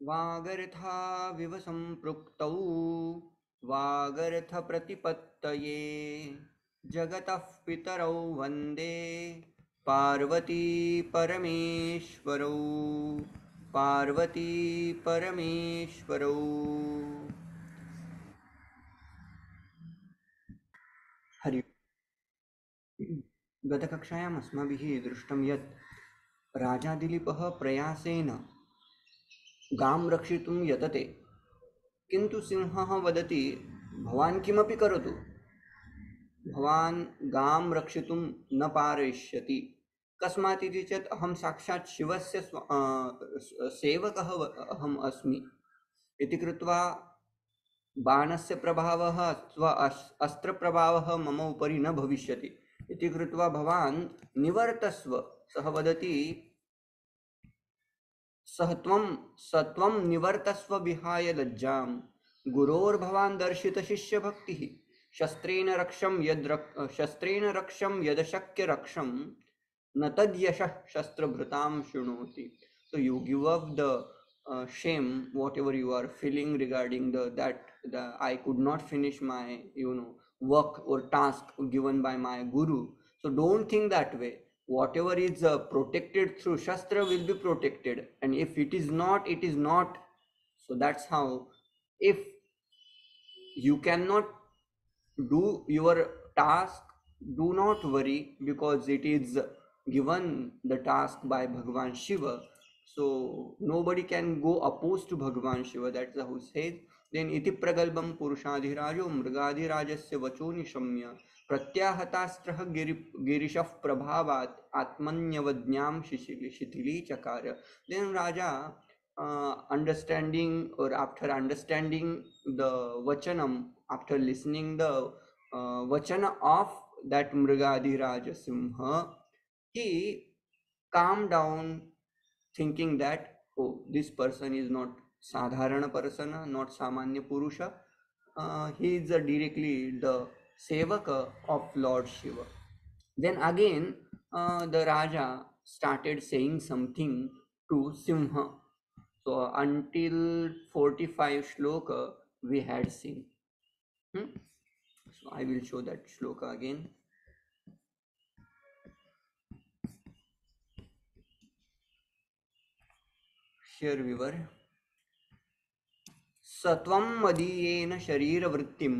वागर्थाविव सम्पृक्तौ वागर्थप्रतिपत्तये जगतः पितरौ वन्दे पार्वती परमेश्वरौ पार्वती परमेश्वरौ। हरि गतकक्षायाम् अस्माभिः दृष्टं यत् राजा दिलीपः प्रयासेन गां रक्षितुं यतते, किन्तु सिंहः वदति भवान् किमपि करोतु, भवान् गां रक्षितुं न पारयिष्यति। कस्मात् इति चेत् अहं साक्षात् शिवस्य सेवकः अहम् अस्मि इति कृत्वा बाणस्य प्रभावः अथवा अस्त्रप्रभावः मम उपरि न भविष्यति इति कृत्वा भवान् निवर्तस्व। सः वदति सत्वं निवर्तस्व विहाय लज्जां गुरोर्भवान् दर्शितशिष्यभक्तिः शस्त्रेण रक्षं यदशक्य रक्षं न तद्यशः शस्त्रभृतां शृणोति. So you give up the shame, whatever you are feeling regarding the I could not finish my work or task given by my guru. So don't think that way. Whatever is protected through shastra will be protected, and if it is not, it is not. So that's how. If you cannot do your task, do not worry, because it is given the task by Bhagavan Shiva. So nobody can go opposed to Bhagavan Shiva. That's how it says. Then iti pragalbam purushadhirajo mrigadhirajasya vacho nishamya pratyahatastrah girishah prabhavat atmanyavadnyam shithili chakara. Then Raja, understanding, or after understanding the vachanam, after listening the vachana of that Mrigadhiraja Simha, he calmed down, thinking that, oh, this person is not sadharana person, not samanya purusha. He is directly the sevaka of Lord Shiva. Then again, the Raja started saying something to Simha. So until 45 shloka we had seen. So I will show that shloka again. Here we were. सत्वं मदीयेन शरीरवृत्तिं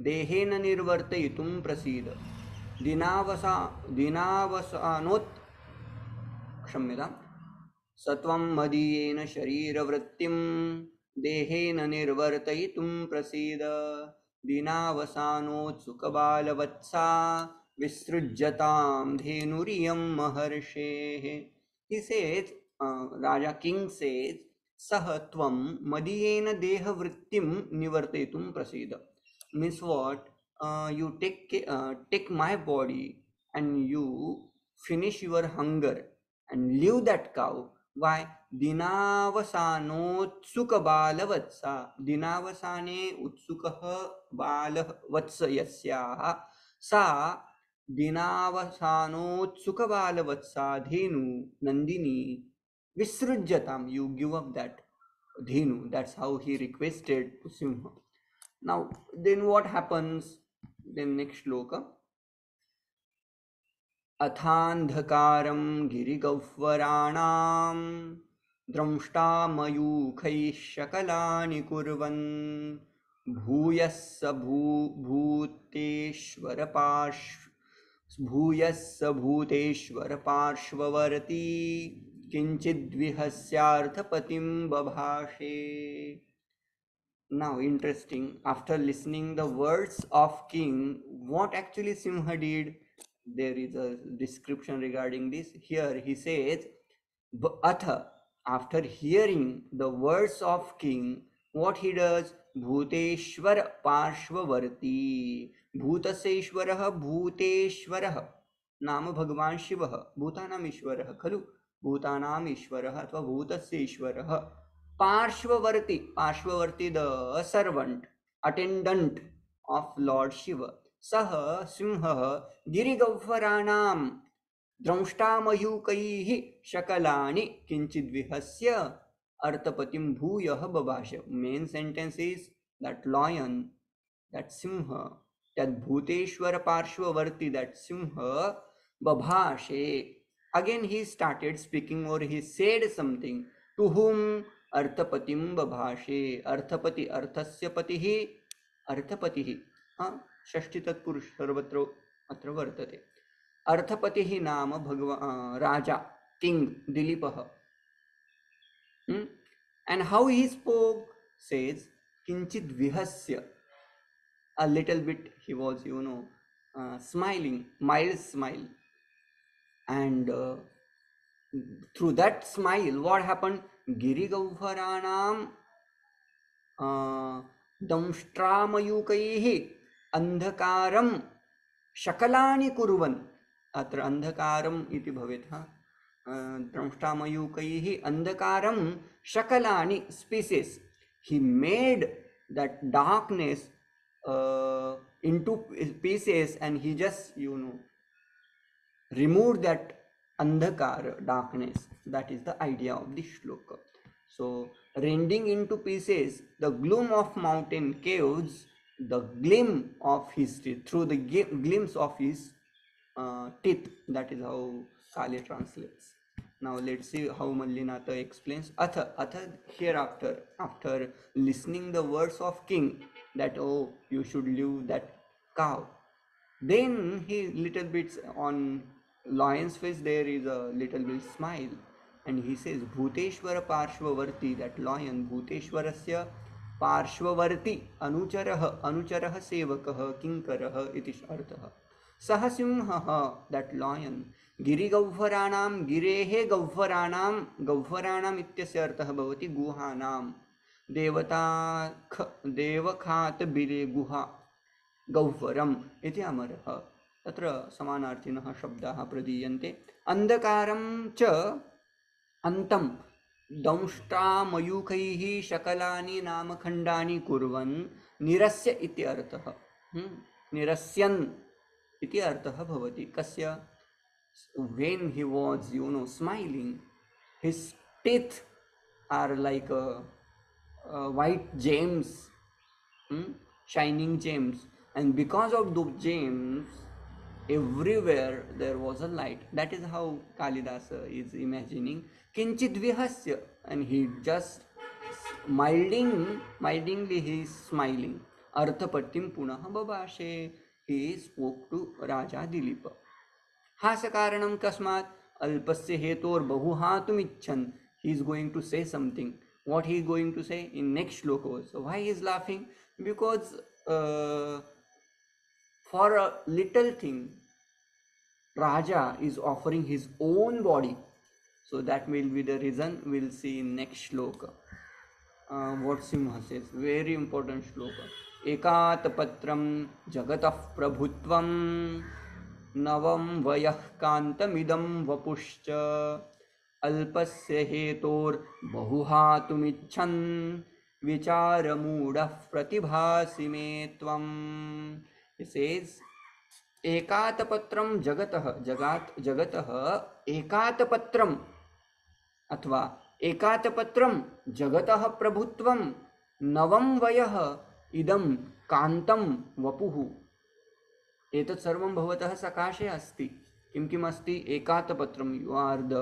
देहेन निर्वर्तयितुं प्रसीद दिनावसानोत् क्षम्यतां सत्वं मदीयेन शरीरवृत्तिं देहेन निर्वर्तयितुं प्रसीद दिनावसानोत्सुकबालवत्सा विसृज्यतां धेनुरियं महर्षेः. He says, Raja King says, सह त्वं मदीयेन देहवृत्तिं निवर्तयितुं प्रसीद. Means what? You take my body and you finish your hunger and leave that cow. Why? दिनावसानोत्सुक बालवत्सा. दिनावसाने उत्सुकः बालः वत्स यस्याः सा दिनावसानोत्सुक बालवत्सा धेनु Nandini visrujyatam. You give up that dhenu. That's how he requested to Simha. Now then what happens? Then next shloka. अथान्धकारं गिरिगह्वराणां द्रंष्टामयूखैः शकलानि कुर्वन् भूयः स Bhuteshwar पार्श्ववर्ती किञ्चिद्विहस्यार्थपतिं बभाषे. Now interesting, after listening the words of king, what actually Simha did, there is a description regarding this. Here he says, Atha, after hearing the words of king, what he does, Bhuteshwar Parshvavarti. Bhutasya Ishwarah Bhuteshwarah. नाम भगवान शिवः भूतानाम ईश्वरः खलु भूतानाम ईश्वरः अथवा भूतस्य ईश्वरः पार्श्ववर्ती the servant attendant of lord Shiva सह सिंहः गिरिगह्वराणां द्रंष्टामयूकैः शकलानि किंचिद्विहस्य arthapatim bhuyah babashe. Main sentence is that lion, that simha, that bhuteshwara parshvavarti, that simha babhashe. Again he started speaking, or he said something. To whom? Arthapatim babhashe. Arthapati, arthasya patihi, अर्थपतिः षष्ठी तत्पुरुष सर्वत्र अत्र वर्तते. अर्थपतिः नाम राजा, king दिलीपः. And how he spoke says किंचित विहस्य, a little bit he was smiling, mild smile, and through that smile what happened? गिरिगौहराणाम दंष्ट्रामयूकैः अंधकारं शकलानि कुर्वन्. अत्र अंधकारम् इति भवेत्. दंष्ट्रामयूकैः अंधकारं शकलानि, species. He made that darkness into pieces, and he just removed that andhakara, darkness. That is the idea of this shloka. So rending into pieces the gloom of mountain caves, the gleam of his teeth, through the glimpse of his teeth. That is how Kali translates. Now let's see how Mallinatha explains. Atha hereafter, after listening the words of king that, oh, you should leave that cow, then he little bit on lion's face there is a little bit smile, and he says Bhuteshwara Parshvavarti, that lion, Bhuteshwarasya Parshvavarti, Anucharah Sevakah Kinkarah iti arthah. Sah Simhah, that lion, Giri Gauvaranam, Girehe Gauvaranam, Gauvaranam ityasya arthah bhavati Guhanam, Devakhat Bire Guha गौवरम इति अमरः. तत्र समानार्थिनः शब्दाः प्रदीयन्ते. अंधकारं च अन्तं दंष्ट्रामयूखैः शकलानि नामखण्डानि कुर्वन् निरस्य इति अर्थः. निरस्यन् इति अर्थः भवति. कस्य? When he was smiling, his teeth are like white gems, shining gems, and because of those gems everywhere there was a light. That is how Kalidasa is imagining kinchit vihasya, and he just mildingly he is smiling. Arthapatim punah babashe, he spoke to Raja Dilipa. Hasakaranam kasmat, alpasya hetor bahuhatum icchan. He is going to say something. What he is going to say in next shloka. So why he is laughing? Because for a little thing Raja is offering his own body. So that will be the reason. We'll see in next shloka what Simha says. Very important shloka. Ekat patram jagatah prabhutvam navam vayah kantamidam vapushcha alpasya hetor bahuhatumichan vicharamudah pratibhasi me tvam. He says एकातपत्रम जगतः, जगतः एकातपत्रम अथवा एकातपत्रम जगतः प्रभुत्वम नवम वयः इदं कांतं वपुः. एतत् सर्वं भवतः सकाशे अस्ति. किं किम् अस्ति? एकातपत्रम. You are the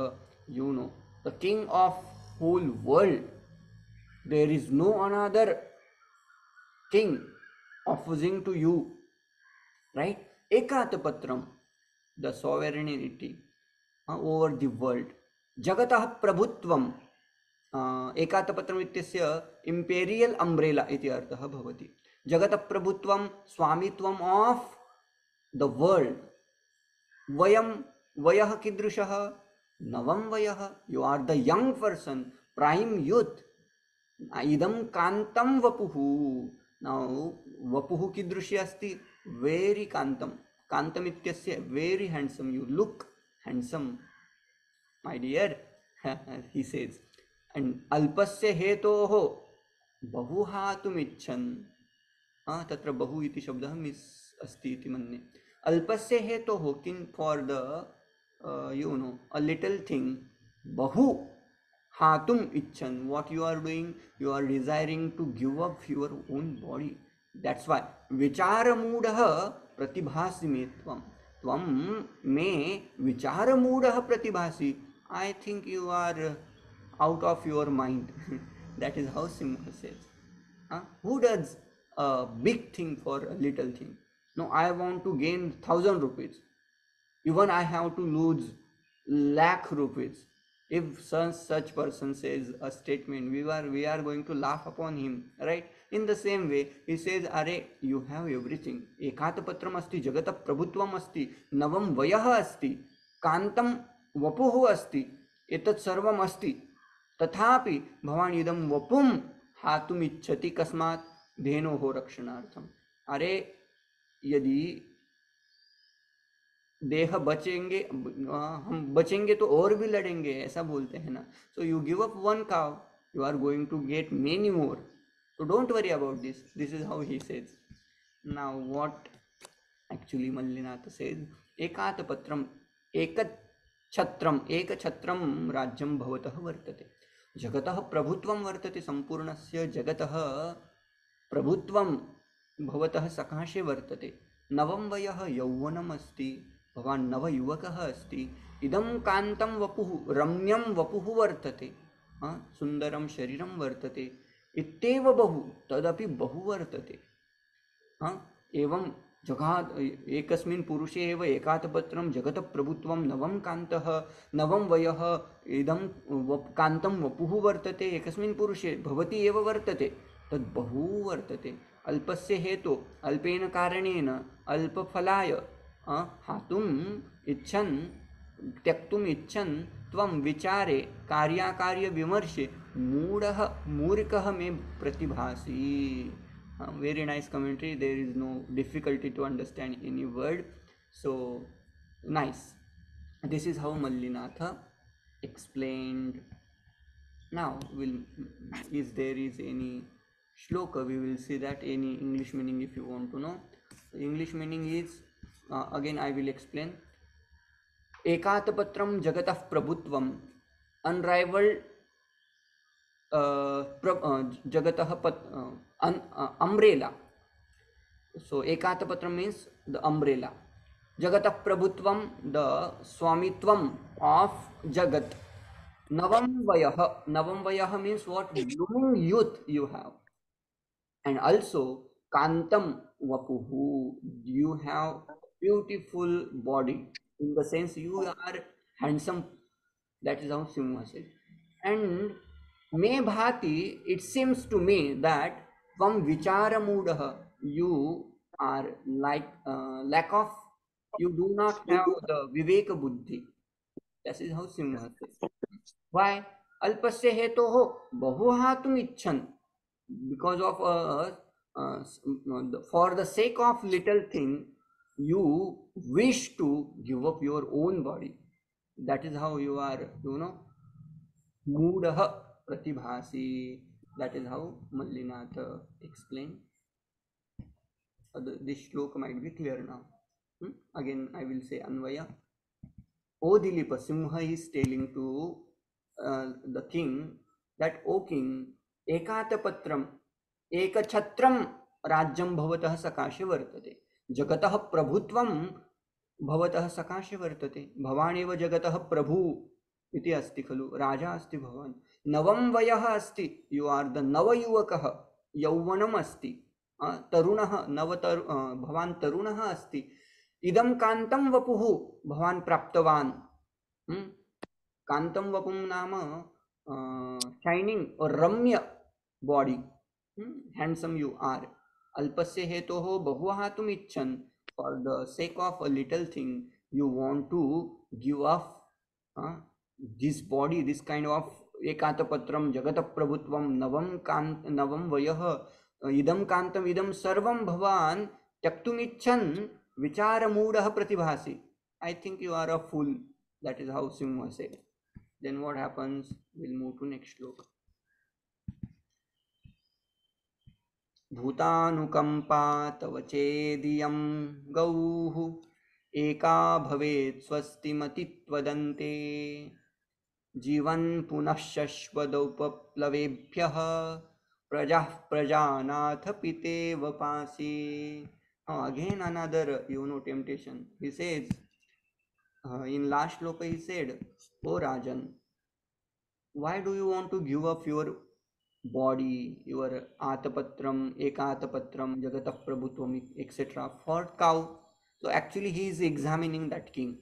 king of whole world. There is no another king opposing to you, right? Ekatapatram, the sovereignty over the world. Jagatah prabhutvam, ekatapatram ityasya imperial umbrella iti arthah bhavati. Jagatah prabhutvam, swamitvam of the world. Vayam, vayah kidrushah, navam vayah, you are the young person, prime youth. Idam kantam vapuhu. Now vapuhu kidrushi asti, very kantam. Kantam ityasya, very handsome. You look handsome, my dear. He says. And alpasya hetoho bahuhatum icchan. Tatra bahu iti shabdah miss asti iti manne. Alpasya hetoho, kin for the a little thing. Bahu hatum icchan, what you are doing, you are desiring to give up your own body. That's why vicharamudah pratibhasi me tvam me vicharamudah pratibhasi. I think you are out of your mind. That is how Simha says. Who does a big thing for a little thing? No, I want to gain 1,000 rupees. Even I have to lose lakh rupees. If such person says a statement, we are going to laugh upon him, right? In the same way, he says, "Are you have everything. Ekatapatram asti, jagata prabhutvam asti, navam vayah asti, kantam vapuhu asti, etat sarvam asti. तथापि भवान इदम वपुम हातुम इच्छति कस्मात् धेनो हो रक्षणार्थम." अरे यदि देह बचेंगे, हम बचेंगे तो और भी लड़ेंगे, ऐसा बोलते हैं ना. So you give up one cow, you are going to get many more. So don't worry about this. This is how he says. Now what actually Mallinatha says, एकातपत्रम एकछत्रम राज्यम भवतः वर्तते, जगतः प्रभुत्वं वर्तते, संपूर्णस्य जगतः प्रभुत्वं भवतः सकाशे वर्तते, नवं वयः यौवनम् अस्ति, भवान् नवयुवकः अस्ति, इदं कान्तं वपुः रम्यं वपुः वर्तते, सुन्दरं शरीरं वर्तते, इत्येव बहु तदपि बहु वर्तते. एवं जगात् एकस्मिन् पुरुषे एव एकातपत्रं जगतप्रभुत्वं नवं कान्तः नवं वयः इदं कान्तं वपुः वर्तते, एकस्मिन् पुरुषे भवति एव वर्तते, तद् बहु वर्तते. अल्पस्य हेतु अल्पेन कारणेन अल्पफलाय हातुम् इच्छन् त्यक्तुम् इच्छन् त्वं विचारे कार्याकार्य विमर्शे मूर्खः मे प्रतिभासि. Very nice commentary. There is no difficulty to understand any word. So nice. This is how Mallinatha explained. Now, is there is any shloka, we will see that. Any English meaning if you want to know. The English meaning is, again I will explain. Ekatapatram jagatah prabhutvam, unrivaled jagatah umbrella. So ekatapatram means the umbrella, jagatah prabhutvam the swamitvam of jagat, navam vayah means what? Blooming youth you have, and also kantam vapuhu, you have beautiful body, in the sense you are handsome. That is how Simha said. And me bhati, it seems to me that from vicharamudah, you are like lack of, you do not have the viveka buddhi. That is how Simha says. Why? Alpasya hetoho bahu hatum icchan, because of for the sake of little thing you wish to give up your own body. That is how you are, Mudah pratibhasi. That is how Mallinatha explained. This shloka might be clear now. Again, I will say Anvaya. O Dilipa, Simha is telling to the king that, O king, ekatapatram, ekachhatram rajyam bhavatah sakashe vartate, jagatah prabhutvam भवतः सकाशे वर्तते, भवानेव जगतः प्रभु इति अस्ति खलु, राजा अस्ति भवान्. नवं वयः अस्ति, यू आर द नवयुवकः, यौवनम् अस्ति, तरुणः भवान् तरुणः अस्ति. इदं कान्तं वपुः, भवान् प्राप्तवान्. कान्तं वपुं नाम शाइनिंग और रम्य बॉडी, हैंडसम यू आर. अल्पस्य हेतोः बहु हातुम् इच्छन्, for the sake of a little thing you want to give up this body, this kind of ekatapatram jagata prabhutvam navam vayah idam kantam idam sarvam bhavan tyaktum icchan vicharamudah pratibhasi. I think you are a fool. That is how Simha said. Then what happens? We'll move to next shloka. भूतानुकंपा तव चेदियं गौः एका भवेत् स्वस्तिमति त्वदन्ते जीवन पुनः शश्वदोपप्लवेभ्यः प्रजाः प्रजानाथ पितेव पासि. Again another temptation. He says, in last shloka he said, "O Rajan, why do you want to give up your body, your atapatram, ekatapatram, jagatah prabhutvam, etc. for cow?" So actually he is examining that king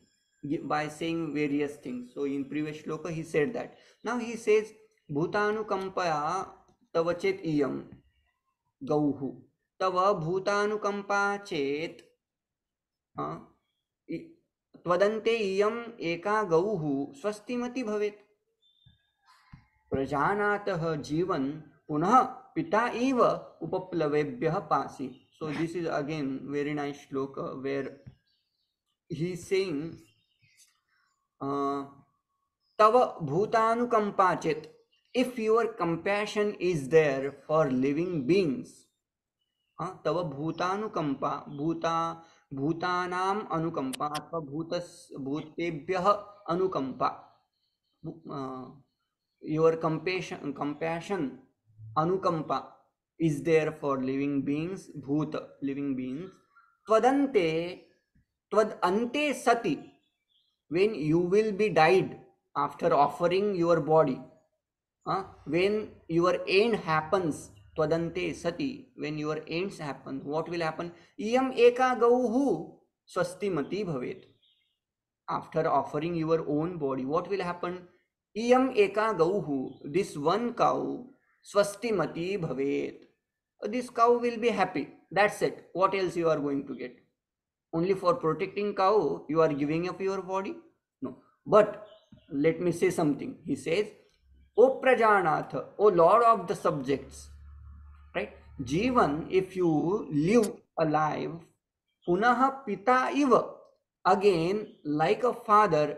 by saying various things. So in previous shloka he said that. Now he says, "Bhutanukampaya tavachet iyam gauhu." तव भूतानुकंपा चेत त्वदन्ते इयम् एका गौः स्वस्तिमति भवेत्. प्रजानातः जीवन पुनः पिता इव उपप्लवेभ्यः पासि. So this is again very nice shloka where he is saying tava bhutanukampa chet, if your compassion is there for living beings, तव भूतानुकंपा, भूतानाम अनुकंपा अथवा भूतेभ्यः अनुकंपा, your compassion anukampa is there for living beings, bhuta, living beings. Tvad ante sati, when you will be died after offering your body, when your end happens, twadante sati, when your ends happen, what will happen? Iyam eka gauhu swastimati bhavet. After offering your own body, what will happen? Iyam eka gauhu, this one cow, swastimati bhavet. This cow will be happy. That's it. What else you are going to get? Only for protecting cow you are giving up your body? No. But let me say something. He says, O Prajanath, O Lord of the subjects, right? Jivan, if you live alive, punaha pita iva, again like a father,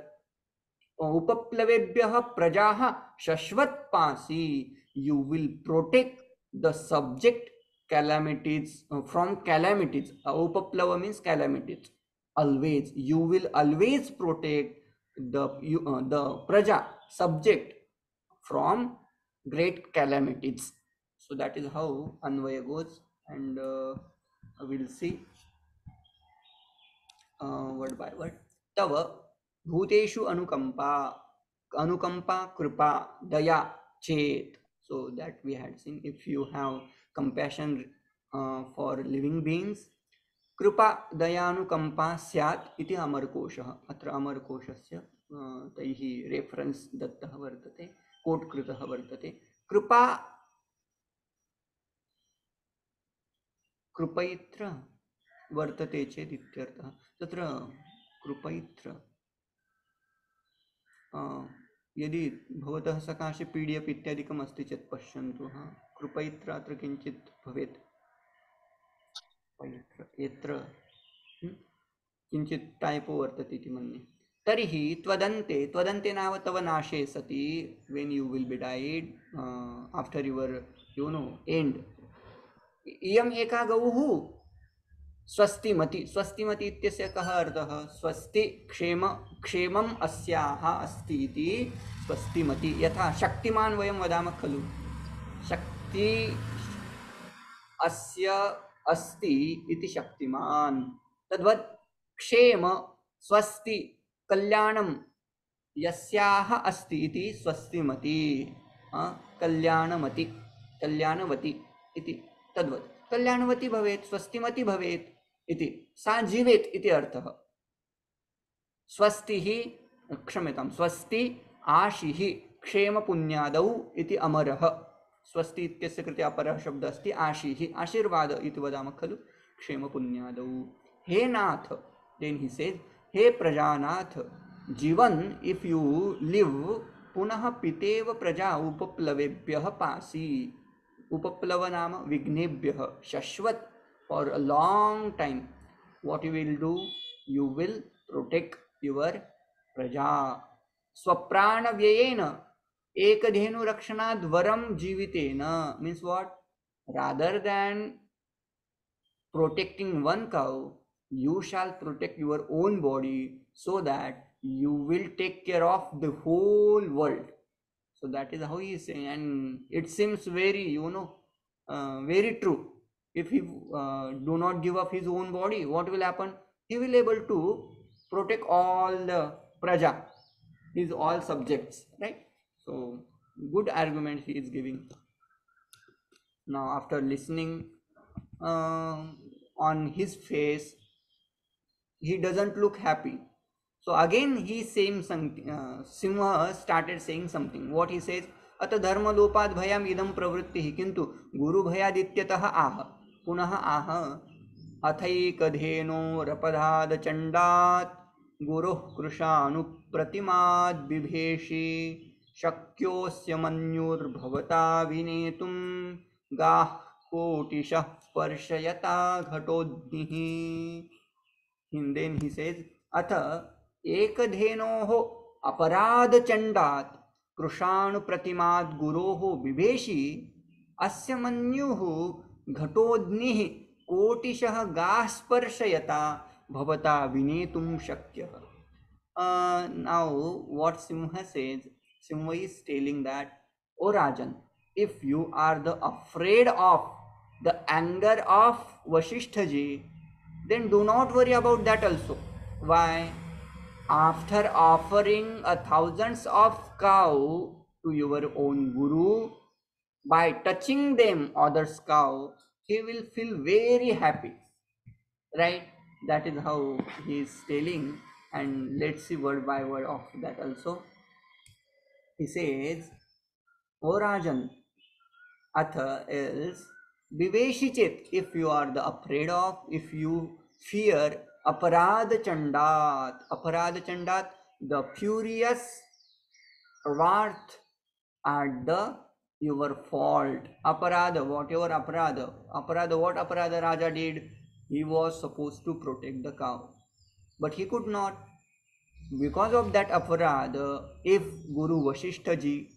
upaplavebhyah prajaha shashvat pasi, you will protect the subject calamities from calamities. Upaplava means calamities. Always, you will always protect the praja, subject, from great calamities. So that is how Anvaya goes, and we'll see word by word. Tava bhuteshu anukampa kripa daya chet. So that we had seen, if you have compassion for living beings, कृपा दयानुकंपा स्यात् इति अमरकोशः. अत्र अमरकोशस्य तैः reference दत्तः वर्तते, coat कृतः वर्तते. कृपा कृपैत्र वर्तते चेत् इत्यर्थः. तत्र कृपैत्र यदि भवतः सकाशे PDF इत्यादिकम् अस्ति चेत् पश्यन्तु. कृपैत्र अत्र किञ्चित् भवेत्. यत्र किञ्चित् टाइपो वर्तते इति मन्ये. तर्हि त्वदन्ते, त्वदन्ते नाम तव नाशे सति, when you will be died, after your end, इयम् एका गौः स्वस्तिमति. स्वस्तिमति इत्यस्य कः अर्थः? स्वस्ति, क्षेम, क्षेमम् अस्याः अस्ति इति स्वस्तिमति. यथा शक्तिमान् वयं वदामः खलु, शक्ति अस्य अस्ति इति शक्तिमान्. तद्वत् क्षेम, स्वस्ति, कल्याणं यस्याः अस्ति इति स्वस्तिमति. कल्याणमति, कल्याणवती इति. तद्वत् कल्याणवती भवेत्, स्वस्तिमति भवेत् इति. सा जीवेत् इति अर्थः. स्वस्तिः, क्षम्यतां, स्वस्ति आशिः क्षेम पुण्यादौ इति अमरः. स्वस्ति इत्यस्य कृते अपरः शब्दः अस्ति आशिः, आशीर्वाद इति वदामः खलु, क्षेम पुण्यादौ. हे नाथ, then he says, हे प्रजानाथ, जीवन, if you live, पुनः पितेव प्रजा उपप्लवेभ्यः पासि. उपप्लव नाम विघ्नेभ्यः, Shashwat, for a long time. What you will do? You will protect your प्रजा. स्वप्राण व्ययेन एकधेनु रक्षणाद् वरं जीवितेन, means what? Rather than protecting one cow, you shall protect your own body, so that you will take care of the whole world. So that is how he is saying, and it seems very, very true. If he do not give up his own body, what will happen? He will able to protect all the praja, his all subjects, right? So good argument he is giving. Now after listening, on his face, he doesn't look happy. So again he saying something. Simha started saying something. What he says? अत धर्मलोपाद भयम इदम प्रवृत्ति किंतु गुरु भयादित्यतः आह पुनः आह अथैकधेनोरपधाद चंडात गुरुः कृशानुप्रतिमाद् बिभेषि शक्योऽस्य मन्युर्भवता विनेतुं गाः कोटिशः स्पर्शयता घटोऽग्निः. And then he says, Atha ekadhenoho aparadachandat कृषाणु प्रतिमाद गुरोहो बिभेषि अस्य मन्युः घटोऽग्निः कोटिशः गाः स्पर्शयता भवता विनेतुं शक्यः. Now what Simha says, Simha is telling that, O Rajan, if you are afraid of the anger of Vasishtha ji, then do not worry about that also. Why? After offering thousands of cow to your own guru, by touching them others cow, he will feel very happy, right? That is how he is telling, and let's see word by word of that also. He says, O Rajan, atha else Viveshi Chet, if you are afraid of, if you fear Aparad Chandat, the furious wrath at your fault. Aparada, whatever Aparada, what Aparada Raja did, he was supposed to protect the cow, but he could not. Because of that Aparada, if Guru Vasishtha ji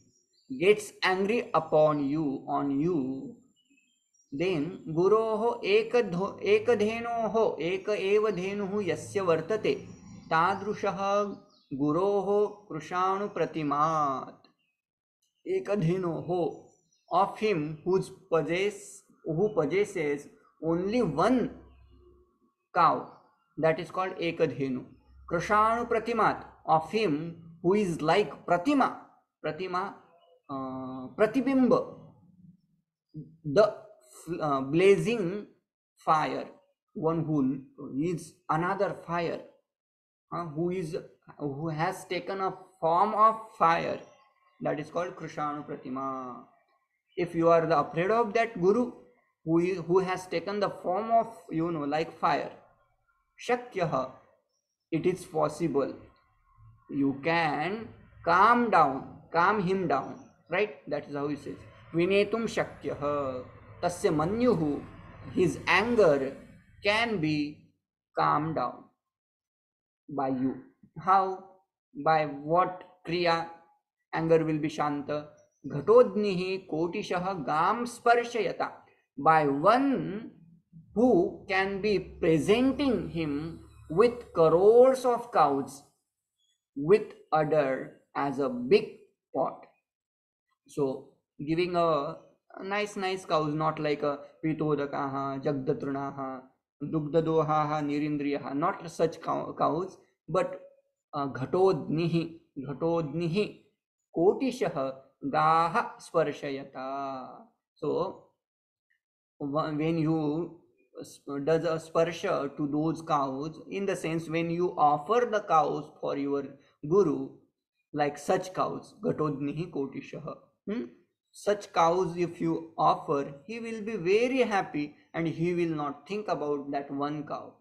gets angry on you, then गुरोः एकधेनोः एक एव धेनुः यस्य वर्तते तादृशः गुरोः कृशाणुप्रतिमात् एकधेनोः of him who possesses only one cow, that is called ekadhenu. Krishanu pratimat, of him who is like pratima, pratibimba, the blazing fire, one who is another fire, who has taken a form of fire, that is called Krishanu Pratima. If you are afraid of that guru who has taken the form of like fire, Shakyah, it is possible. You can calm him down, right? That is how he says. Vinetum Shakyah. Tasya Manyuhu, his anger can be calmed down by you. How? By what kriya anger will be shanta? Ghatodnihi kotishaha gam sparshayata. By one who can be presenting him with crores of cows with udder as a big pot. So giving a nice cows, not like a pitodakaha, jagdatrunaha, dugdadohaha, nirindriyaha, not such cows, but ghatodnihi, kotishaha gaha sparshayata. So when you does a sparsha to those cows, in the sense when you offer the cows for your guru, like such cows, ghatodnihi kotishaha, such cows if you offer, he will be very happy and he will not think about that one cow.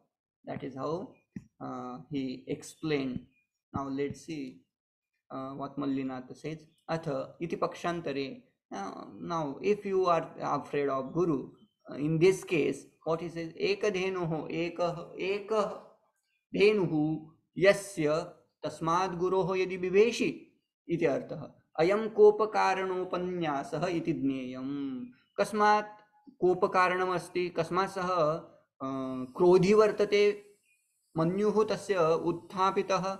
That is how he explained. Now let's see what Mallinath says. Atha iti pakshantare. Now if you are afraid of guru, in this case what he says, ekadhenuho ekah धेनुः यस्य तस्माद् गुरोः यदि बिभेषि इति अर्थः. अयं कोपकारणोपन्यासः इति ज्ञेयम्. कस्मात् कोपकारणमस्ति, कस्मात् सः क्रोधी वर्तते, मन्युः तस्य उत्थापितः,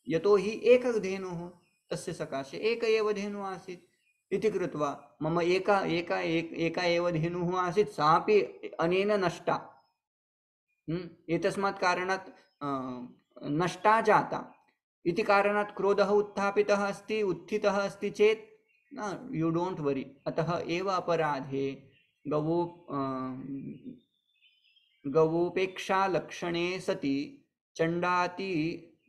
यतो हि एकः धेनुः. तस्य सकाशे एक एव धेनुः आसीत् इति कृत्वा मम एका एव धेनुः आसीत्, सापि अनेन नष्टा। एतस्मात् कारणात् नष्टा जाता इति कारणात् क्रोधः उत्थितः अस्ति चेत् यू डोंट वरी। अतः एव अपराधे गवो गवोपेक्षा लक्षणे सति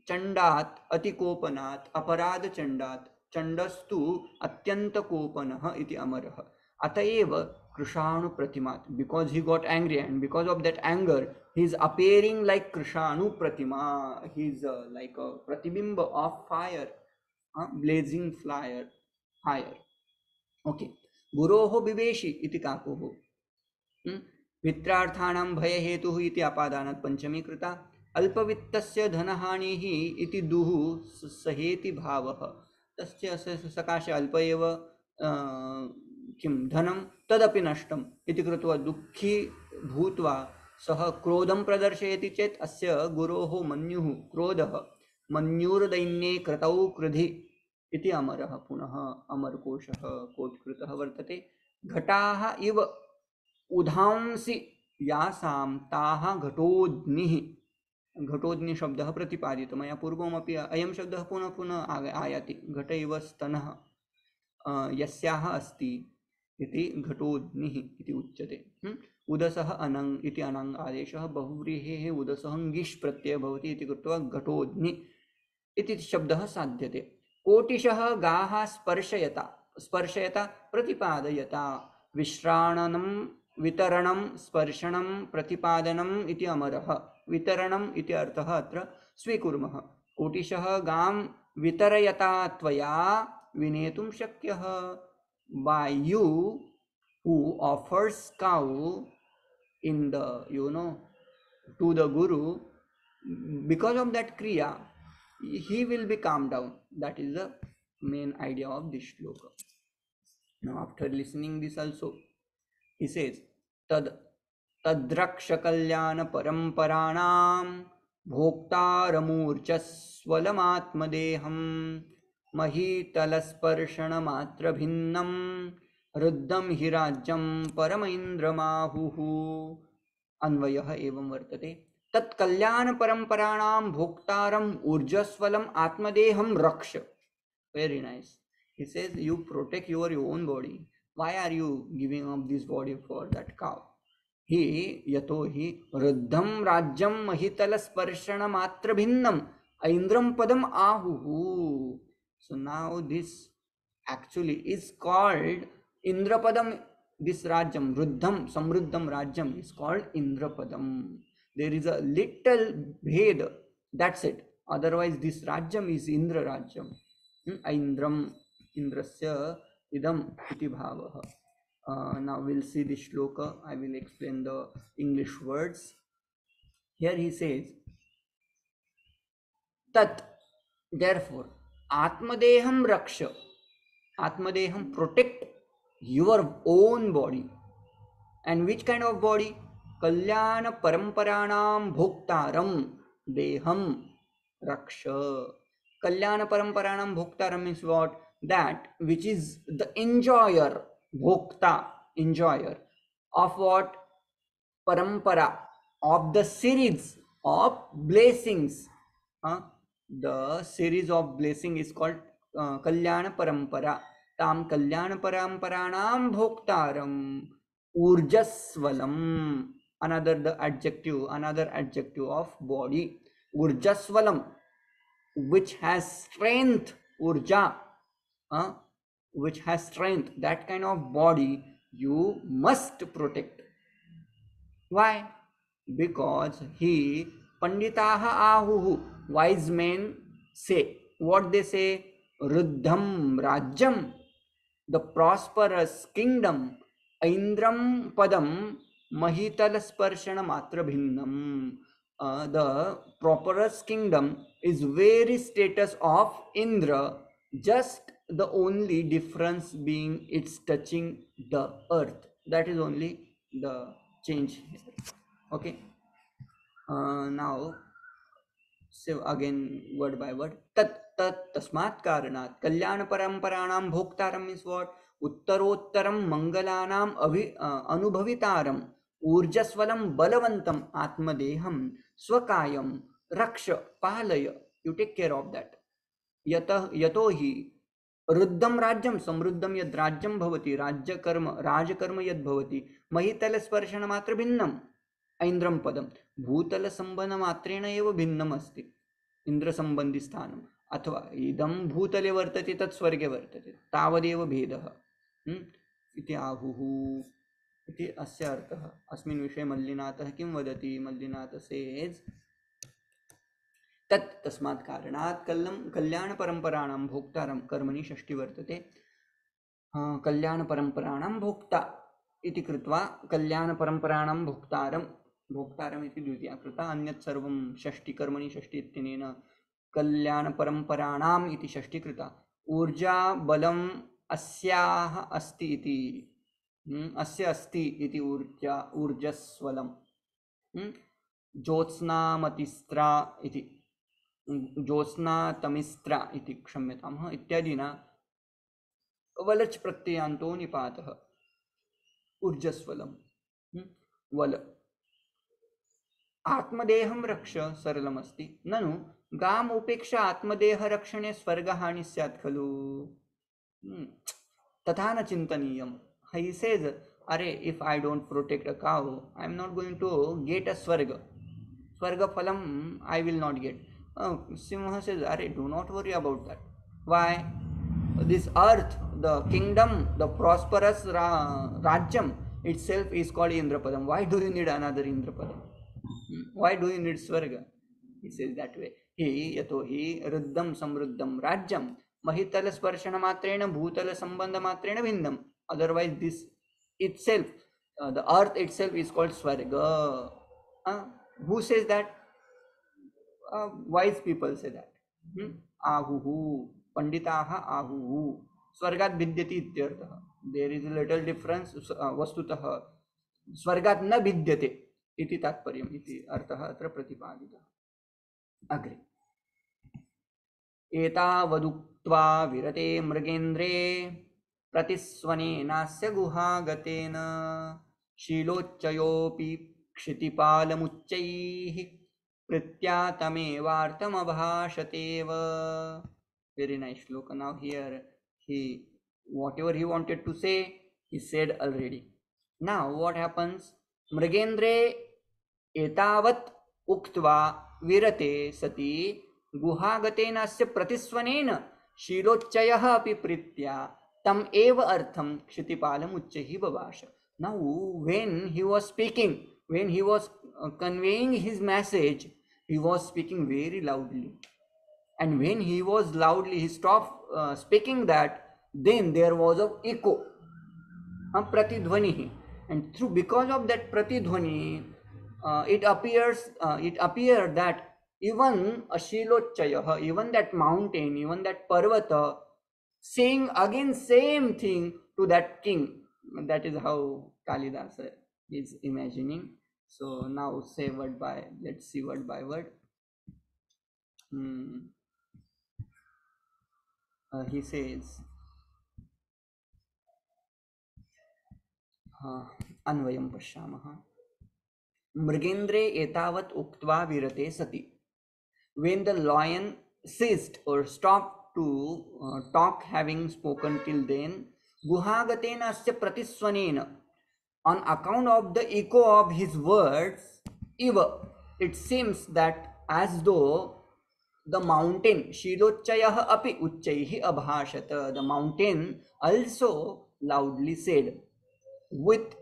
चंडात अतिकोपनात् अपराध चंडात चंडस्तु अत्यंत कोपनः इति अमरः। अतएव कृषाणु प्रतिमात्, because he got angry and because of that anger he is appearing like कृषाणु Pratima, he is like a pratibimb of fire, blazing fire. Okay, गुरोः विवेशी इति काकोः, मित्रार्थाणां भय हेतुः इति अपादानात् पंचमी कृता। अल्पवित्तस्य धनहानिः इति दुः सहेति भावः, तस्य सकाशे अल्प एव किं धनं तदपि नष्टम् इति कृत्वा दुःखी भूत्वा सः क्रोधं प्रदर्शयति चेत् अस्य गुरोः मन्युः क्रोधः मन्युर्दैन्ये कृतौ कृधि इति अमरः। पुनः अमरकोशः कोट्कृतः वर्तते। घटाः इव उधांसि यासां ताः घटोऽग्निः, घटोऽग्नि शब्दः प्रतिपादितः मया पूर्वमपि। अयं शब्दः पुनः पुनः आयाति। घट इव स्तनः यस्याः अस्ति इति घटोऽग्निः इति उच्यते। उदसः अनङ् इति अनङ् आदेशः, बहुव्रीहेः उदसः ङिष् प्रत्ययः भवति इति कृत्वा घटोऽग्नि इति शब्दः साध्यते। कोटिशः गाः स्पर्शयता प्रतिपादयता, विश्राणनं वितरणं स्पर्शनं प्रतिपादनम् इति अमरः। वितरणम् इति अर्थः अत्र स्वीकुर्मः। कोटिशः गां वितरयता त्वया विनेतुं शक्यः। by you who offers cow in the to the guru, because of that kriya he will be calmed down. That is the main idea of this shloka. Now after listening this also he says, तद्रक्ष कल्याण परंपराणां भोक्तारमूर्जस्वलमात्मदेहं महीतलस्पर्शनमात्रभिन्नं रुद्धं हि राज्यं परमैन्द्रमाहुः। अन्वयः एवं वर्तते। तत्कल्याण परंपराणां भोक्तारम ऊर्जस्वलम आत्मदेहं रक्ष। Very nice. He says you protect your own body. Why are you giving up this body for that cow? He yato hi ruddham rajyam mahitala sparshana matra bhinnam aindram padam ahuhu. So now this actually is called Indrapadam. This Rajyam, Ruddham, Samruddham Rajyam is called Indrapadam. There is a little bhed, that's it. Otherwise this Rajyam is Indra Rajyam. Aindram, Indrasya idam iti bhavaha. Now we'll see this shloka. I will explain the English words. Here he says, Tat, therefore, Atmadeham Raksha. Atmadeham, protect your own body. And which kind of body? Kalyana Paramparanam Bhoktaram Deham Raksha. Kalyana Paramparanam Bhoktaram means what? That which is the enjoyer, Bhokta, enjoyer of what? Parampara, of the series of blessings. The series of blessing is called Kalyana Parampara. Tam Kalyana Paramparanam Bhoktaram Urjasvalam. Another adjective of body. Urjasvalam, which has strength. Urja, which has strength. That kind of body you must protect. Why? Because he Panditaha ahuhu, wise men say. What they say? Ruddham Rajyam, the prosperous kingdom. Aindram Padam Mahitala Sparshana Matra Bhinnam. The prosperous kingdom is very status of Indra, just the only difference being it's touching the earth. That is only the change here. Okay. Now, so again word by word. Tat, तस्मात् कारणात् कल्याण परंपराणां भोक्तारं means what, उत्तरोत्तरं मंगलानां अनुभवितारं ऊर्जस्वलं बलवंतम आत्मदेहं स्वकायं रक्ष पालय, you take care of that. यतो हि रुद्धं राज्यं समृद्धं यद् राज्यं भवति, राज्यकर्म राजकर्म यद् भवति, महितलस्पर्शन मात्र भिन्नम् ऐन्द्रं पदं, भूतलसंबंध मात्रेण एव भिन्नम् अस्ति इन्द्रसंबंधी स्थानम्, अथवा इदं भूतले वर्तते तत् स्वर्गे वर्तते, तावदेव भेदः इति आहुः इति अस्य अर्थः। अस्मिन् विषये मल्लिनाथः किं वदति? मल्लिनाथ सेज तत् तस्मात् कारणात् कल्याण परंपराणां भोक्तारं, कर्मणि षष्ठी वर्तते, कल्याण परंपराणां भोक्ता इति कृत्वा कल्याण परंपराणां भोक्तारं, भोक्तारम् इति द्वितीया कृता, अन्यत् सर्वं षष्ठी, कर्मणि षष्ठी इत्यनेन कल्याण परंपराणाम् इति षष्ठी कृता। ऊर्जा बलम् अस्याः अस्ति इति, अस्य अस्ति इति ऊर्जस्वलं, ज्योत्स्नामतिस्त्रा इति, ज्योत्स्नातमिस्त्रा इति क्षम्यताम् इत्यादिना वलच् प्रत्ययान्तो निपातः, ऊर्जस्वलं वल। आत्मदेहं रक्ष सरलमस्ति, ननु गाम उपेक्षा आत्मदेह रक्षणे स्वर्गहानि स्यात् खलु, तथा न चिन्तनीयम्। He says, अरे if I don't protect a cow, I am not going to get a swarga phalam, I will not get. Simha says, अरे do not worry about that. Why? This earth, the kingdom, the prosperous rajyam itself is called Indrapadam. Why do you need another Indrapadam? Why do you need Swarga? He says that way. He yato hi ruddham samruddham rajyam mahitala sparshana matrena bhutala sambandha matrena vindam. Otherwise, this itself, the earth itself is called Swarga. Who says that? Wise people say that. Ahuhu. Panditaha ahuhu. Swargat vidyati ityartha. There is a little difference. Vastutah. Swargat na vidyate. इति तात्पर्यम् इति अर्थः अत्र प्रतिपादितः। अग्रे एतावदुक्त्वा विरते मृगेन्द्रे प्रतिस्वनेनास्य गुहागतेन शीलोच्चयोऽपि क्षितिपालमुच्चैः प्रीत्या तमेवार्थमभाषतेव। Very nice shloka. Now here whatever he wanted to say, he said already. Now what happens? मृगेन्द्रे एतावत् उक्त्वा विरते सति गुहागतेन अस्य प्रतिस्वनेन शीलोच्चयः अपि प्रीत्या तम एव अर्थं क्षितिपालम् उच्चैः बभाष. Now when he was speaking, when he was conveying his message, he was speaking very loudly, and when he was loudly, he stopped speaking that, then there was an echo, pratidhvani, and because of that pratidhvani, it appeared that even a Shilochaya, even that mountain, even that Parvata, saying again same thing to that king. That is how Kalidasa is imagining. So now say word by, let's see word by word. He says, अन्वयं पश्यामः. मृगेन्द्रे एतावत् उक्त्वा विरते सति. When the lion ceased or stopped to talk, having spoken till then, guhagatena asya pratiswanena, on account of the echo of his words, iva, it seems that as though the mountain, Shilochayah api uchchaihi abhashata, the mountain also loudly said, with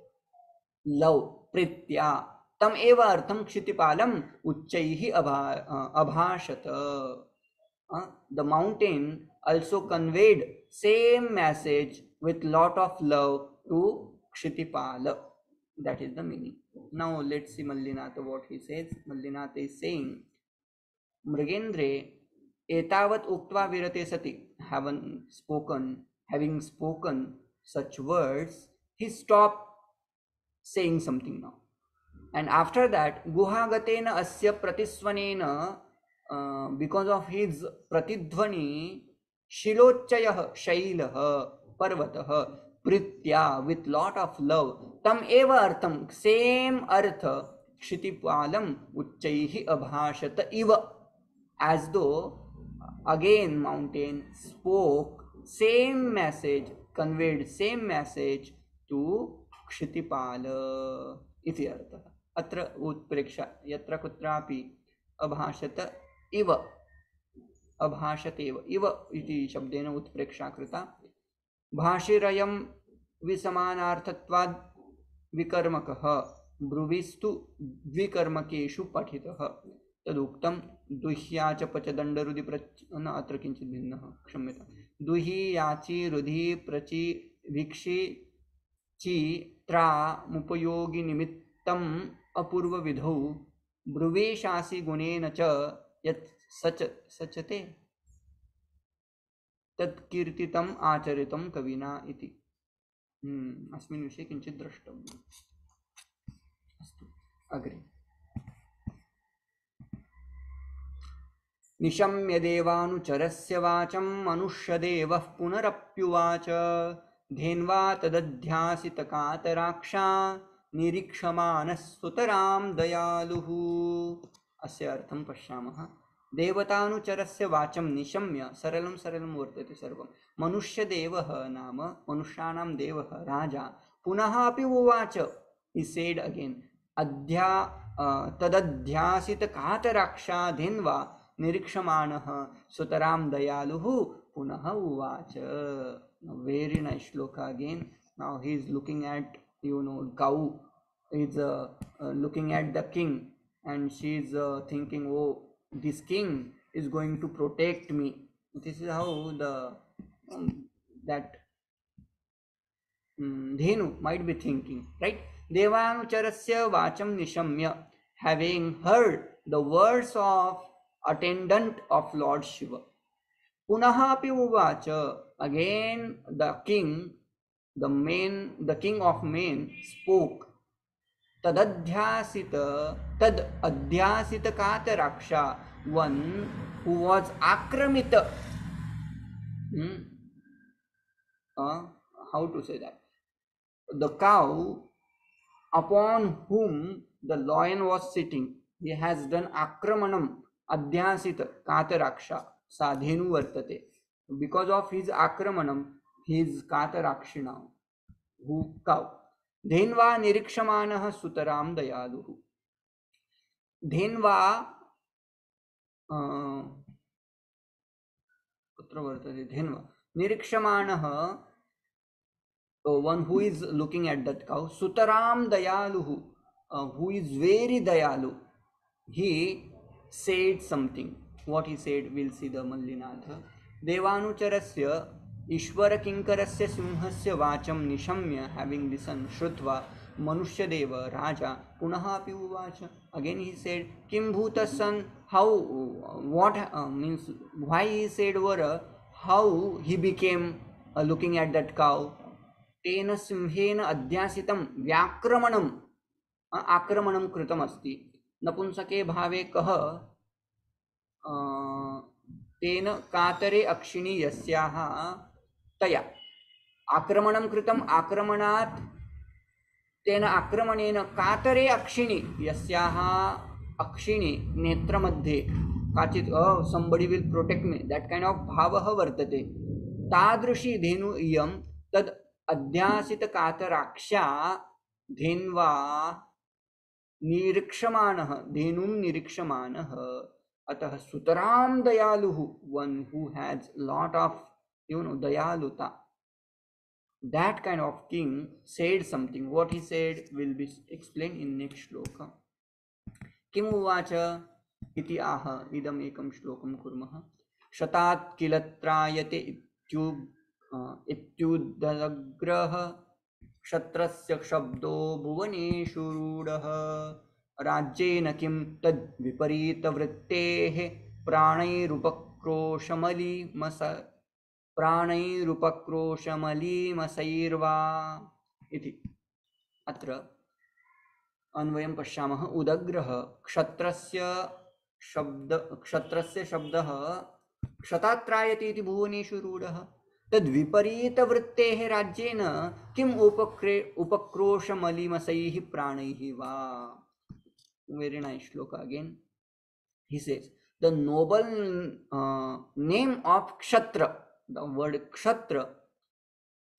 love, pritya, tam eva artham kshitipalam uchchaihi abhashata. The mountain also conveyed same message with lot of love to Kshitipala. That is the meaning. Now let's see Mallinatha what he says. Mallinatha is saying, Mrigendre etavat uktva virate sati, having spoken such words, he stopped saying something now. And after that, guhagatena asya pratiswanena, because of his pratidhvani shilochayah shailah parvatah pritya, with lot of love, tam eva artham, same artha, kshitipalam uchchaihi abhashata iva, as though again mountain spoke same message, conveyed same message to क्षितिपाल इति अर्थः. अत्र उत्प्रेक्षा यत्र कुत्रापि अभाषत इव, अभाषतेव इव इति शब्देन उत्प्रेक्षा कृता. भाषिरयं विसमानार्थत्वाद् विकर्मकः ब्रुविस्तु द्विकर्मकेषु पठितः. तदुक्तं दुह्या च पच दण्डरुधि न अत्र किञ्चित् भिन्नः, क्षम्यतां. दुहि याचि रुधि प्रचि भिक्षि ची त्रा मुपयोगि निमित्तम् अपूर्व विधौ ब्रुवेशासि गुणेन च यत् सचते तत्कीर्तितम् आचरितं कविना इति. अस्मिन् विषये किञ्चित् द्रष्टव्यम्. अस्तु अग्रे. निशम्य देवानुचरस्य वाचं मनुष्यदेवः पुनरप्युवाच धेन्वा तदध्यासितकातराक्षा निरीक्षमाणः सुतरां दयालुः. अस्य अर्थं पश्यामः. देवतानुचरस्य वाचं निशम्य, सरलं सरलं वर्तते सर्वं. मनुष्यदेवः नाम मनुष्याणां देवः राजा पुनः अपि उवाच, he said again, तदध्यासितकातराक्षा धेन्वा निरीक्षमाणः सुतरां दयालुः पुनः उवाच. Very nice shloka again. Now he is looking at, cow is looking at the king, and she is thinking, oh, this king is going to protect me. This is how the that Dhenu might be thinking, right? Devanucharasya vacham nishamya, having heard the words of attendant of Lord Shiva. Punaha api uvacha, again the king, the king of men spoke. Tad adhyasita kataraksha, one who was akramita. How to say that? The cow upon whom the lion was sitting, he has done akramanam, adhyasita kataraksha, sadhenu vartate. Because of his akramanam, he is katarakshina, who cow. Dhenva nirikshamanah sutaram dayaluhu. Dhenva kutra vartate? Dhenva nirikshamanah, one who is looking at that cow. Sutaram dayaluhu, who is very dayalu. He said something. What he said, we'll see the Mallinatha. Devanucharasya Ishvara Kinkarasya Simhasya Vacham Nishamya, having listened, Shrutva Manushya Deva Raja Punaha api uvacha. Again he said, Kim Bhutasan, how, what means, why he said Vara, how he became looking at that cow. Tena Simhena Adhyasitam Vyakramanam, Akramanam Kritam Asti. नपुंसके भावे कह तेन कातरे अक्षिणी यस्याः तया आक्रमणं कृतम् आक्रमणात् तेन आक्रमणेन कातरे अक्षिणी यस्याः अक्षिणी नेत्रमध्ये काचित् somebody will protect me, that kind of भावः वर्तते. तादृशी धेनु इयं तद् अध्यासित कातराक्षा धेन्वा निरीक्षमाणः, धेनुं निरीक्षमाणः. अतः सुतरां दयालुः, one who has lot of dayaluta. That kind of king said something. What he said will be explained in next shloka. किम उवाच इति आह इदम् एकं श्लोकं कुर्मः. शतात् किल त्रायते इत्युदग्रह क्षत्रस्य शब्दो भुवनेषु रूढः. राज्येन किं तद् विपरीतवृत्तेः प्राणैरुपक्रोशमलीमसैर्वा इति. अत्र अन्वयं पश्यामः. उदग्रः क्षत्रस्य शब्द क्षत्रस्य शब्दः क्षतात्रायते इति भुवनेषु रूढः तद्विपरीतवृत्तेः राज्येन किम् उपक्रोशमलिमसैः प्राणैः वा. Very nice shloka again. He says, the noble name of Kshatra, the word Kshatra,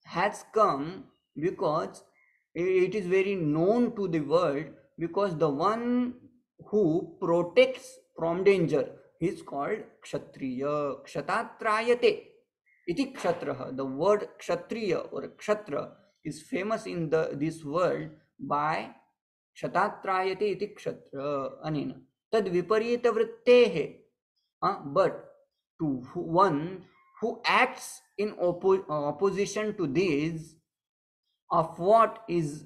has come because it is very known to the world, because the one who protects from danger is called Kshatriya. Kshatratrayate iti Kshatraha. The word Kshatriya or Kshatra is famous in this world by Kshatratrayate iti Kshatra anena. Tad viparita vrittehe. But to one who acts in opposition to this, of what is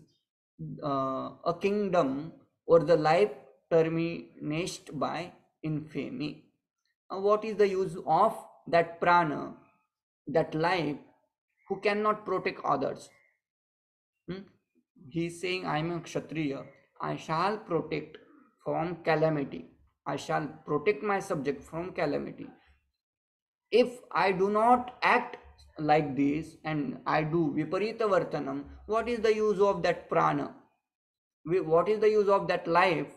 a kingdom or the life terminated by infamy. What is the use of that prana, that life, who cannot protect others? He is saying, I am a Kshatriya, I shall protect from calamity, I shall protect my subject from calamity. If I do not act like this and I do viparita vartanam, what is the use of that prana? What is the use of that life?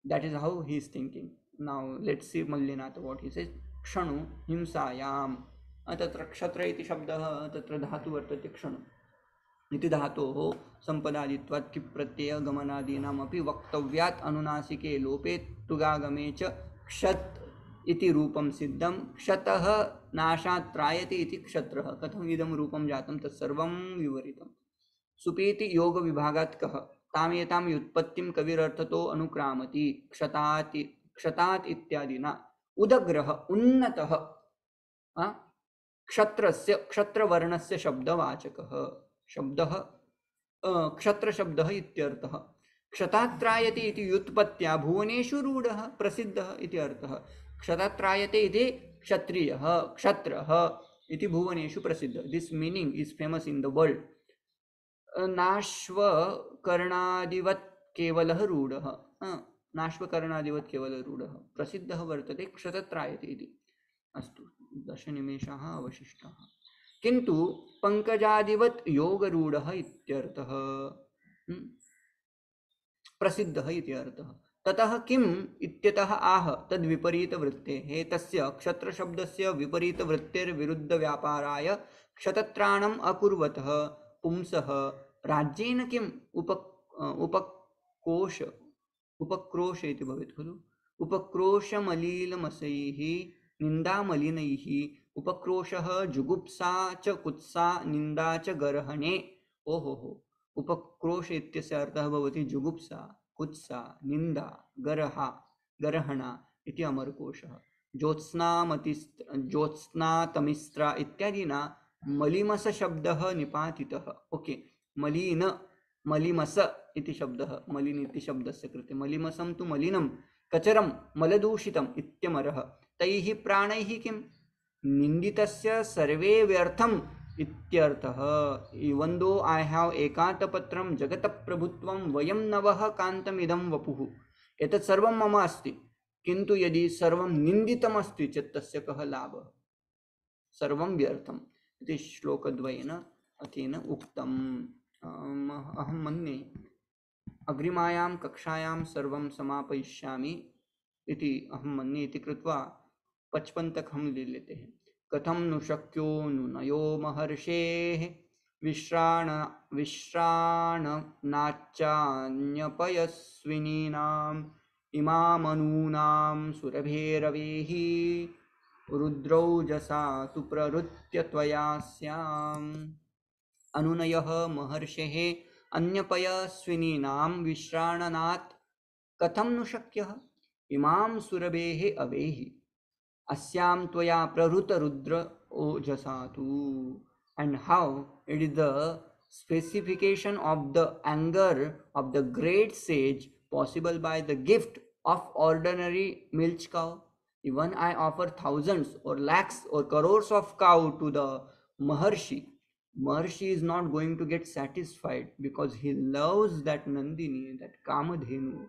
That is how he is thinking. Now let's see Mallinatha what he says. Kshanu himsayam. तत्र क्षत्र इति शब्दः तत्र धातु वर्तते क्षणु इति धातोः सम्पदादित्वात् किप्रत्यय गमनादीनामपि वक्तव्यात् अनुनासिके लोपे तुगागमे च क्षत् इति रूपं सिद्धं क्षतः नाशात् त्रायते इति क्षत्रः. कथम् इदं रूपं जातं तत्सर्वं विवरितं. सुपेति योग विभागात् कः तामेतां व्युत्पत्तिं कविरर्थतो अनुक्रामति क्षतात् इत्यादिना. उदग्रः उन्नतः क्षत्रस्य क्षत्रवर्णस्य शब्दवाचकः. शब्दः क्षत्रशब्दः इत्यर्थः. क्षतात्रायते इति व्युत्पत्त्या भुवनेषु रूढः प्रसिद्धः इति अर्थः. क्षतात्रायते इति क्षत्रियः क्षत्रः इति भुवनेषु प्रसिद्धः. This meaning is famous in the world. नाश्वकर्णादिवत् केवलः रूढः. नाश्वकर्णादिवत् केवलः रूढः प्रसिद्धः वर्तते क्षतत्रायते इति. अस्तु 10 निमेषाः अवशिष्टाः. किन्तु पंकजादिवत् योगरूढः इत्यर्थः. प्रसिद्धः इति अर्थः. ततः किम् इत्यतः आह तद्विपरीतवृत्तेः तस्य क्षत्रशब्दस्य विपरीतवृत्तेर्विरुद्धव्यापाराय क्षतत्राणम् अकुर्वतः पुंसः राज्येन किम् उपक्रोश इति भवेत् खलु. उपक्रोशमलीलमसैः निन्दामलिनैः. उपक्रोशः जुगुप्सा च कुत्सा निन्दा च गर्हणे. ओहो. उपक्रोश इत्यस्य अर्थः भवति जुगुप्सा कुत्सा निन्दा गर्हणा इति अमरकोशः. ज्योत्स्नातमिस्रा इत्यादिना मलिमस शब्दः निपातितः. ओके. मलिन मलिमस इति शब्दः मलिन इति शब्दस्य कृते. मलिमसं तु मलिनं कचरं मलदूषितम् इत्यमरः. तैः प्राणैः किं निन्दितस्य सर्वे व्यर्थम् इत्यर्थः. इवन दो आई हैव एकांतपत्रं जगतप्रभुत्वं वयं नवः कान्तमिदं वपुः. एतत् सर्वं मम अस्ति, किन्तु यदि सर्वं निन्दितम् अस्ति चेत् तस्य कः लाभः. सर्वं व्यर्थम् इति श्लोकद्वयेन अतेन उक्तम्. अहं मन्ये अग्रिमायां कक्षायां सर्वं समापयिष्यामि इति अहं मन्ये. इति कृत्वा 55 तक हम ले लेते हैं. कथं नु शक्यो नु नयो महर्षेः विश्राणनाच्चान्यपयस्विनीनाम् इमामनूनां सुरभेरवेः रुद्रौजसा तु प्रवृत्य त्वया स्याम्. अनुनयः महर्षेः अन्यपयस्विनीनां विश्राणनात् कथं नु शक्यः इमां सुरभेः अवेहि अस्याम त्वया प्रहृत Rudra ओजसातु. And how it is the specification of the anger of the great sage possible by the gift of ordinary milch cow. Even I offer thousands or lakhs or crores of cow to the Maharshi. Maharshi is not going to get satisfied because he loves that Nandini, that Kamadhenu.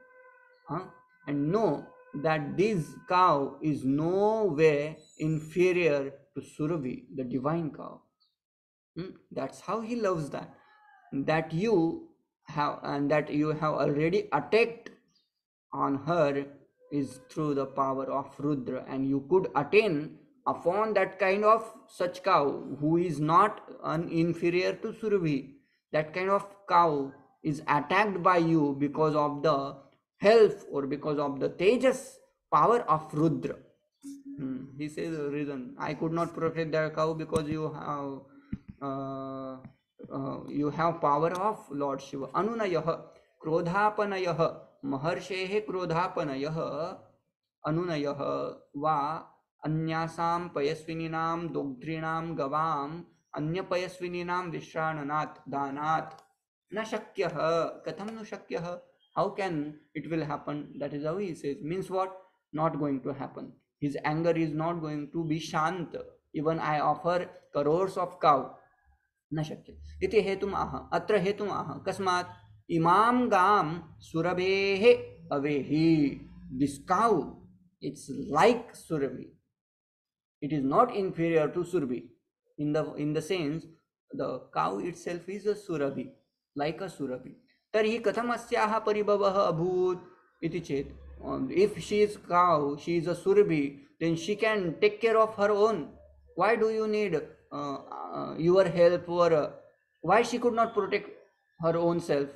And no, that this cow is no way inferior to Surabhi, the divine cow. That's how he loves that. That you have, and that you have already attacked on her is through the power of Rudra, and you could attain upon that kind of such cow who is not inferior to Surabhi. That kind of cow is attacked by you because of the health or because of the tejas power of Rudra. He says the reason I could not protect the cow because uh, you have power of Lord Shiva. Anunayah क्रोधापनयः महर्षेः क्रोधापनयः अनुनयः वा अन्यासां पयस्विनीनां दोग्ध्रीणां गवाम् अन्यपयस्विनीनां विश्राणनात् दानात् न शक्यः कथं न शक्यः. How can it will happen? That is how he says. Means what? Not going to happen. His anger is not going to be shant. Even I offer crores of cow, न शक्य इति हेतुम् आह. अत्र हेतुम् आह कस्मात् इमां गां सुरभेः अवेहि. This cow, it's like Surabhi. It is not inferior to Surabhi. In the sense, the cow itself is a Surabhi, like a Surabhi. तर्हि कथम् अस्याः परिभवः अभूत् इति चेत्, if she is cow, she is a Surabhi, then she can take care of her own. Why do you need your help, or why she could not protect her own self?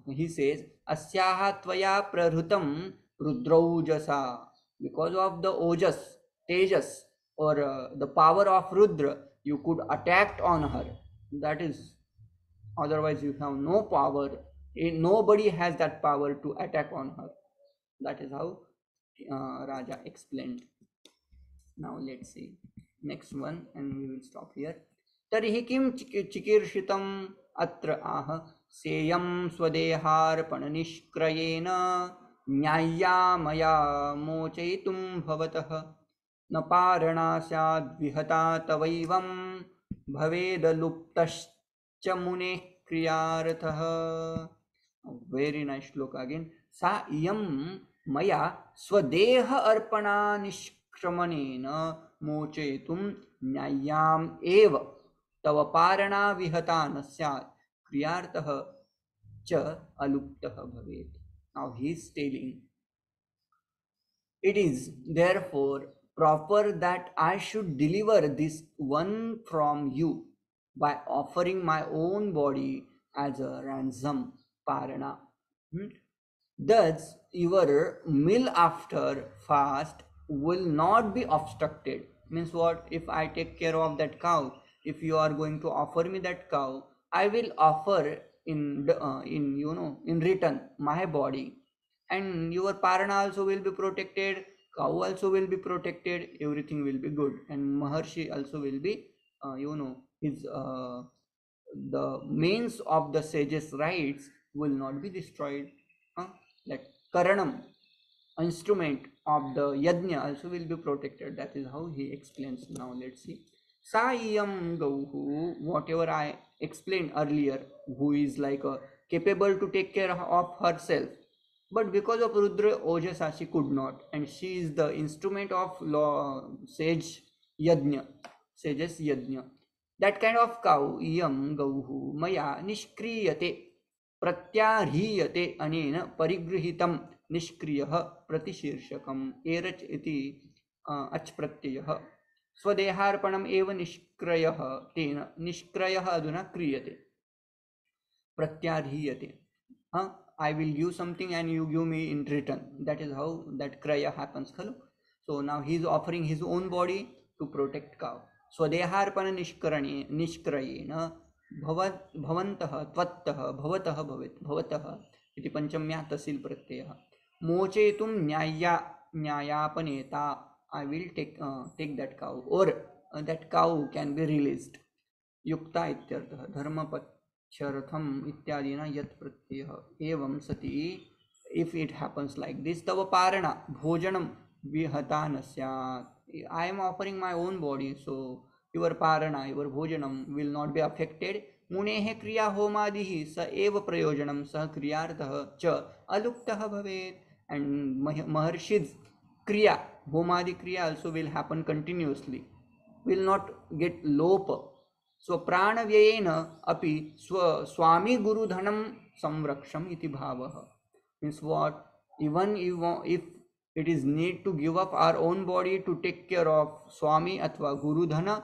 He says asyaha tvaya prahrutam rudraujasa. Because of the ojas, tejas, or the power of Rudra, you could attack on her. That is, otherwise you have no power. Nobody has that power to attack on her. That is how Raja explained. Now let's see next one and we will stop here. तर्हि किं चिकीर्षितम् अत्र आह सेयं स्वदेहार्पणनिष्क्रयेण न्याय्या मया मोचयितुं भवतः न पारणा स्याद्विहता तवैवं भवेदलुप्तश्च मुनेः क्रियार्थः. Very nice श्लोक again. सा इयं मया स्वदेह अर्पणा निष्क्रमणेन मोचयितुं न्याय्याम् एव तव पारणा विहता न स्यात् क्रियार्थः च अलुप्तः भवेत्. Now he is telling, it is therefore proper that I should deliver this one from you by offering my own body as a ransom, parana. Thus your meal after fast will not be obstructed. Means what? If I take care of that cow, if you are going to offer me that cow, I will offer in return my body, and your parana also will be protected, cow also will be protected, everything will be good, and Maharshi also will be his the means of the sage's rights will not be destroyed. That karanam, instrument of the yajna, also will be protected. That is how he explains. Now let's see. Saiyam Gauhu, whatever I explained earlier, who is like capable to take care of herself, but because of Rudra Ojasa she could not, and she is the instrument of law, sage yajna, sages yajna. That kind of cow, iyam Gauhu Maya Nishkriyate प्रत्याह्रियते अनेन परिगृहीतं निष्क्रियः प्रतिशीर्षकम् एरच इति अच् प्रत्ययः स्वदेहार्पणम् एव निष्क्रयः तेन निष्क्रयः अधुना क्रियते प्रत्याह्रियते. I will give something and you give me in return. That is how that kraya happens. So now he is offering his own body to protect cow. स्वदेहार्पण निष्क्रयेण भवन्तः त्वत्तः भवतः भवेत् भवतः इति पंचम्या तहसील प्रत्ययः मोचयितुं न्यायापनेता. I will take that cow, or that cow can be released. युक्ता इत्यर्थः धर्मपक्षर्थम इत्यादिना यत् प्रत्ययः एवं सति. If it happens like this, तव पारणा भोजनम विहता न स्यात्. I am offering my own body, so your parana, your bhojanam will not be affected. Munehe kriya homadihi sa eva prayojanam sa kriyartah cha aluktah bhavet. and Maharshi's kriya, homadi kriya also will happen continuously, will not get lopa. स्वप्राणव्ययेन अपि स्वामी गुरुधनम संरक्षम iti bhavaha. Means what? Even if it is need to give up our own body to take care of Swami athva Guru Dhana,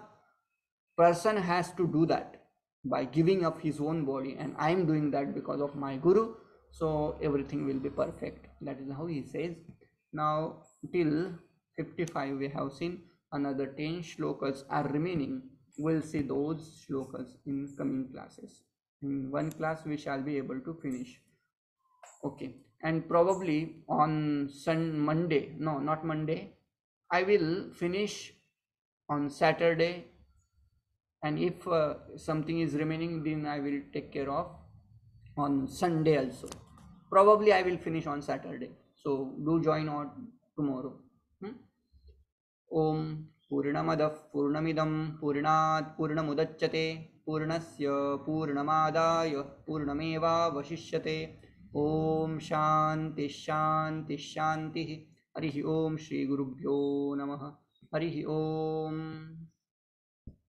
person has to do that by giving up his own body, and I am doing that because of my Guru, so everything will be perfect. That is how he says. Now till 55 we have seen, another 10 shlokas are remaining. We'll see those shlokas in coming classes. In one class we shall be able to finish. Okay, and probably on Monday, no, not Monday, I will finish on Saturday, and if something is remaining, then I will take care of on Sunday also. Probably I will finish on Saturday, so do join on tomorrow. Om Purnamadah Purnamidam Purnat Purnamudachyate Purnasya Purnamadaya Purnameva Vashishyate. Om Shanti Shanti Shanti. Harihi Om Shri Gurubhyo Namaha. Harihi Om.